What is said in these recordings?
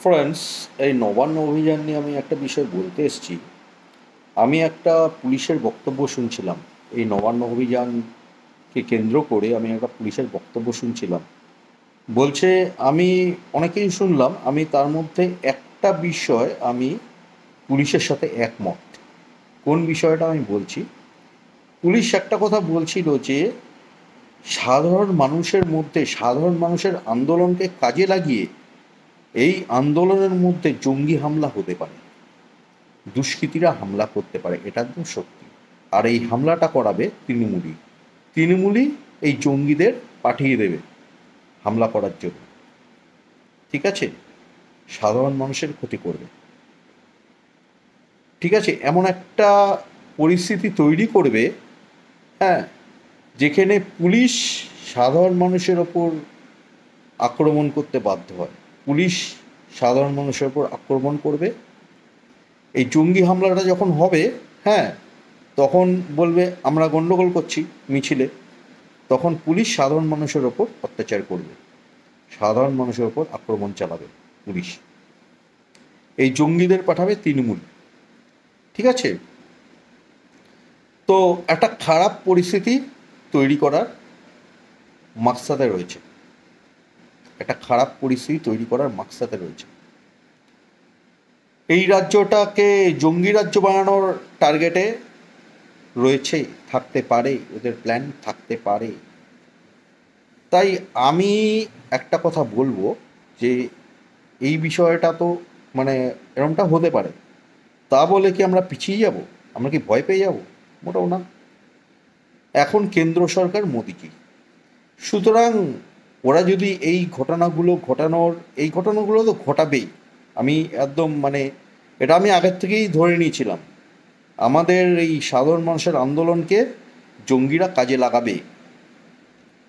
Friends, এই নবান্ন অভিযান নিয়ে আমি একটা বিষয় বলতে এসেছি। আমি একটা পুলিশের বক্তব্য শুনছিলাম। এই নবান্ন অভিযানকে কেন্দ্র করে আমি একটা পুলিশের বক্তব্য শুনছিলাম। বলছে, আমি অনেকেই শুনলাম, আমি তার মধ্যে একটা বিষয় আমি পুলিশের সাথে একমত। কোন বিষয়টা আমি বলছি? পুলিশ একটা কথা বলছিল যে সাধারণ মানুষের আন্দোলনকে কাজে লাগিয়ে এই আন্দোলনের মধ্যে জঙ্গি হামলা হতে পারে, দুষ্কৃতীরা হামলা করতে পারে, এটা একদম সত্যি। আর এই হামলাটা করাবে তৃণমূলই এই জঙ্গিদের পাঠিয়ে দেবে হামলা করার জন্য। ঠিক আছে? সাধারণ মানুষের ক্ষতি করবে। ঠিক আছে, এমন একটা পরিস্থিতি তৈরি করবে, হ্যাঁ, যেখানে পুলিশ সাধারণ মানুষের ওপর আক্রমণ করতে বাধ্য হয়। পুলিশ সাধারণ মানুষের ওপর আক্রমণ করবে। এই জঙ্গি হামলাটা যখন হবে, হ্যাঁ, তখন বলবে আমরা গণ্ডগোল করছি মিছিলে। তখন পুলিশ সাধারণ মানুষের ওপর অত্যাচার করবে, সাধারণ মানুষের ওপর আক্রমণ চালাবে পুলিশ। এই জঙ্গিদের পাঠাবে তৃণমূল। ঠিক আছে? তো একটা খারাপ পরিস্থিতি তৈরি করার মাকসাদে রয়েছে, একটা খারাপ পরিস্থিতি তৈরি করার মাকসাদে রয়েছে। এই রাজ্যটাকে জঙ্গি রাজ্য বানানোর টার্গেটে রয়েছে, থাকতে পারে, ওদের প্ল্যান থাকতে পারে। তাই আমি একটা কথা বলবো যে এই বিষয়টা তো মানে এরমটা হতে পারে, তা বলে কি আমরা পিছিয়ে যাব? আমরা কি ভয় পেয়ে যাব? মোটেও না। এখন কেন্দ্র সরকার মোদিজি, সুতরাং ওরা যদি এই ঘটনাগুলো তো ঘটাবেই। আমি একদম এটা আমি আগের থেকেই ধরে নিয়েছিলাম। আমাদের এই সাধারণ মানুষের আন্দোলনকে জঙ্গিরা কাজে লাগাবে।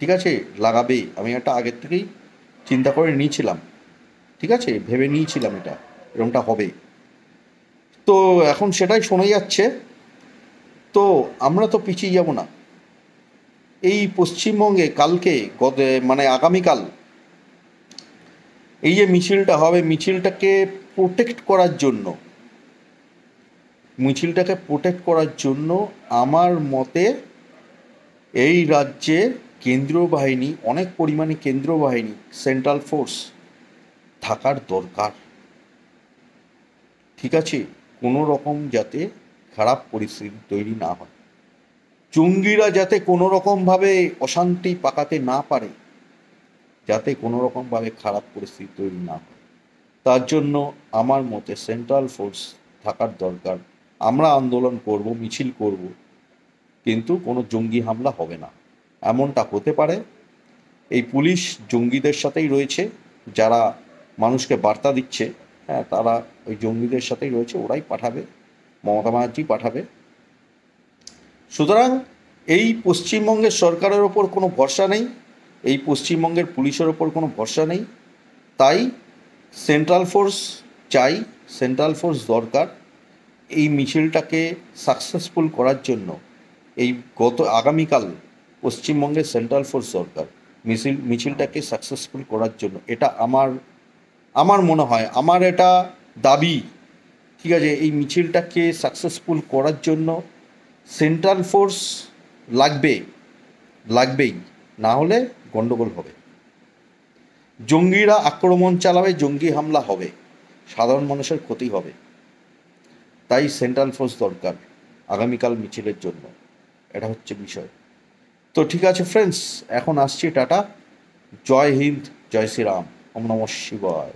ঠিক আছে, লাগাবে। আমি এটা আগের থেকেই চিন্তা করে নিয়েছিলাম। ঠিক আছে, ভেবে নিয়েছিলাম এটা এরকমটা হবে। তো এখন সেটাই শোনা যাচ্ছে। তো আমরা তো পিছিয়ে যাব না। এই পশ্চিমবঙ্গে কালকে আগামীকাল এই যে মিছিলটা হবে, মিছিলটাকে প্রোটেক্ট করার জন্য আমার মতে এই রাজ্যে কেন্দ্রীয় বাহিনী, অনেক পরিমাণে কেন্দ্রীয় বাহিনী, সেন্ট্রাল ফোর্স থাকার দরকার। ঠিক আছে, কোনো রকম যাতে খারাপ পরিস্থিতি তৈরি না হয়, জঙ্গিরা যাতে কোনো রকমভাবে অশান্তি পাকাতে না পারে, যাতে কোনো রকমভাবে খারাপ পরিস্থিতি তৈরি না হয়, তার জন্য আমার মতে সেন্ট্রাল ফোর্স থাকার দরকার। আমরা আন্দোলন করব, মিছিল করব, কিন্তু কোনো জঙ্গি হামলা হবে না, এমনটা হতে পারে। এই পুলিশ জঙ্গিদের সাথেই রয়েছে, যারা মানুষকে বার্তা দিচ্ছে, হ্যাঁ, তারা ওই জঙ্গিদের সাথেই রয়েছে, ওরাই পাঠাবে, মমতা ব্যানার্জি পাঠাবে। সুতরাং এই পশ্চিমবঙ্গের সরকারের ওপর কোনো ভরসা নেই, এই পশ্চিমবঙ্গের পুলিশের ওপর কোনো ভরসা নেই। তাই সেন্ট্রাল ফোর্স চাই, সেন্ট্রাল ফোর্স দরকার এই মিছিলটাকে সাকসেসফুল করার জন্য। আগামীকাল পশ্চিমবঙ্গের সেন্ট্রাল ফোর্স দরকার মিছিলটাকে সাকসেসফুল করার জন্য। এটা আমার মনে হয়, আমার এটা দাবি। ঠিক আছে, এই মিছিলটাকে সাকসেসফুল করার জন্য সেন্ট্রাল ফোর্স লাগবেই, না হলে গণ্ডগোল হবে। জঙ্গিরা আক্রমণ চালাবে, জঙ্গি হামলা হবে, সাধারণ মানুষের ক্ষতি হবে। তাই সেন্ট্রাল ফোর্স দরকার আগামীকাল মিছিলের জন্য। এটা হচ্ছে বিষয়। তো ঠিক আছে ফ্রেন্ডস, এখন আসছি, টাটা। জয় হিন্দ, জয় শ্রীরাম, ওম নমঃ শিবায়।